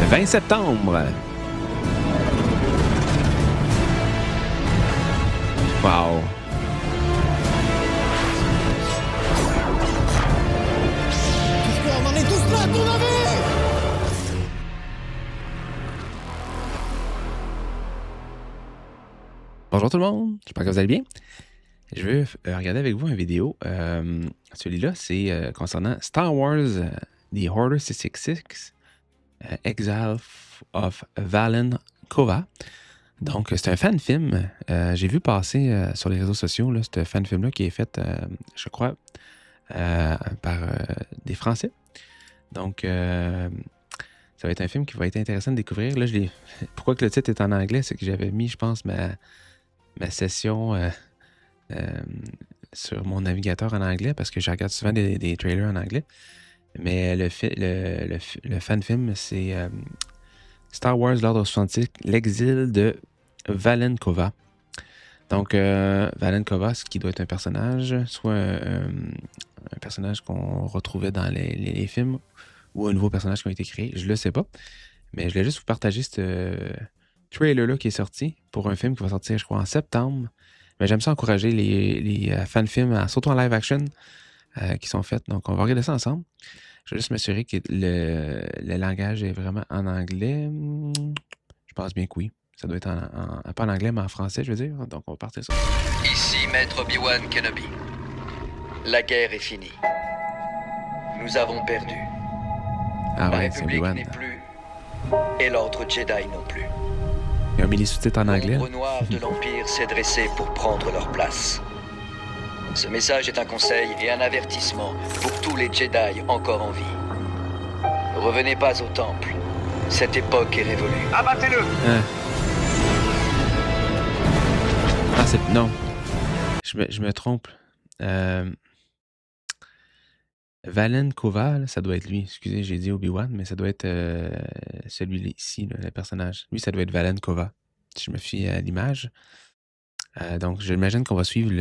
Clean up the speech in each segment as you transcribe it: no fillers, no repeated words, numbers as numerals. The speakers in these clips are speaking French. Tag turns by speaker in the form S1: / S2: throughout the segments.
S1: 20 septembre. Wow.
S2: On en est tous là, à ton avis?
S1: Bonjour tout le monde, j'espère que vous allez bien. Je vais regarder avec vous une vidéo. Celui-là, c'est concernant Star Wars The Order 666 Exile of Valen Kova. Donc, c'est un fan-film. J'ai vu passer sur les réseaux sociaux ce fan-film-là qui est fait, je crois, par des Français. Donc, ça va être un film qui va être intéressant de découvrir. Là, pourquoi que le titre est en anglais, c'est que j'avais mis, je pense, ma session sur mon navigateur en anglais parce que je regarde souvent des trailers en anglais. Mais le fan-film, c'est Star Wars l'Ordre 66, l'exil de Valen Kova. Donc, Valen Kova, ce qui doit être un personnage, soit un personnage qu'on retrouvait dans les films ou un nouveau personnage qui a été créé, je le sais pas. Mais je voulais juste vous partager ce trailer-là qui est sorti pour un film qui va sortir, je crois, en septembre. Mais j'aime ça encourager les fan-films, surtout en live action, qui sont faits. Donc, on va regarder ça ensemble. Je vais juste m'assurer que le langage est vraiment en anglais. Je pense bien que oui. Ça doit être pas en anglais, mais en français, je veux dire. Donc, on va partir ça.
S3: Ici, Maître Obi-Wan Kenobi. La guerre est finie. Nous avons perdu.
S1: Ah
S3: La
S1: ouais, c'est
S3: République
S1: Obi-Wan.
S3: n'est plus. Et l'Ordre Jedi non plus.
S1: Ils ont mis les sous-titres en anglais.
S3: L'ombre noire de l'Empire s'est dressée pour prendre leur place. Ce message est un conseil et un avertissement pour tous les Jedi encore en vie. Ne revenez pas au temple. Cette époque est révolue.
S4: Abattez-le!
S1: Ah, c'est... Non. Je me trompe. Valen Kova, là, ça doit être lui. Excusez, j'ai dit Obi-Wan, mais ça doit être celui-ci, le personnage. Lui, ça doit être Valen Kova, si je me fie à l'image. Donc, j'imagine qu'on va suivre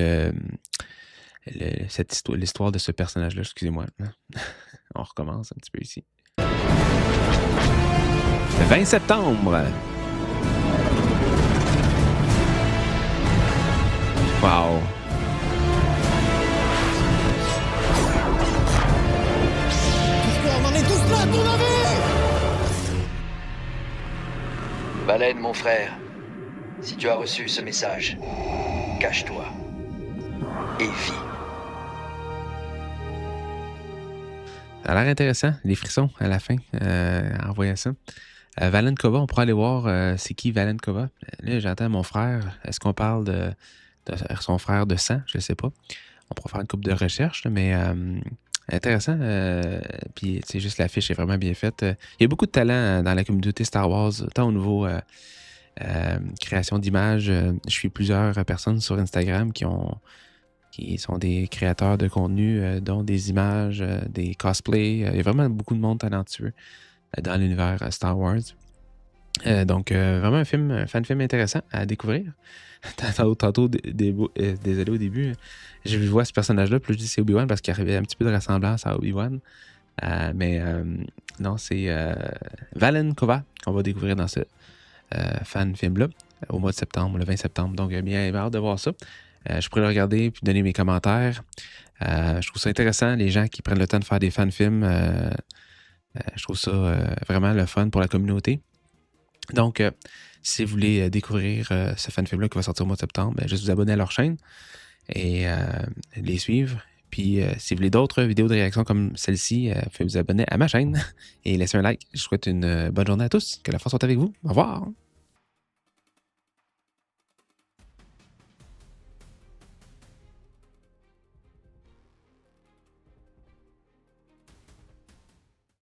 S1: l'histoire de ce personnage-là. Excusez-moi. On recommence un petit peu ici. Le 20 septembre. Wow.
S2: On en est tous là, à ton avis?
S3: Valen, mon frère, si tu as reçu ce message, cache-toi et vis.
S1: Ça a l'air intéressant, les frissons à la fin, en voyant ça. Valen Kova, on pourra aller voir c'est qui Valen Kova. Là, j'entends mon frère. Est-ce qu'on parle de son frère de sang? Je ne sais pas. On pourra faire une couple de recherches, là, mais intéressant. Puis, tu sais, juste l'affiche est vraiment bien faite. Il y a beaucoup de talent dans la communauté Star Wars, tant au niveau création d'images. Je suis plusieurs personnes sur Instagram qui sont des créateurs de contenu, dont des images, des cosplays. Il y a vraiment beaucoup de monde talentueux dans l'univers Star Wars. Donc, vraiment un fan-film intéressant à découvrir. Tantôt, désolé au début, je vois ce personnage-là, puis je dis c'est Obi-Wan parce qu'il y avait un petit peu de ressemblance à Obi-Wan. Mais non, c'est Valen Kova qu'on va découvrir dans ce fan-film-là au mois de septembre, le 20 septembre. Donc, bien hâte de voir ça. Je pourrais le regarder puis donner mes commentaires. Je trouve ça intéressant, les gens qui prennent le temps de faire des fan-films. Je trouve ça vraiment le fun pour la communauté. Donc, si vous voulez découvrir ce fan-film-là qui va sortir au mois de septembre, juste vous abonner à leur chaîne et les suivre. Puis, si vous voulez d'autres vidéos de réaction comme celle-ci, vous pouvez vous abonner à ma chaîne et laisser un like. Je vous souhaite une bonne journée à tous. Que la force soit avec vous. Au revoir.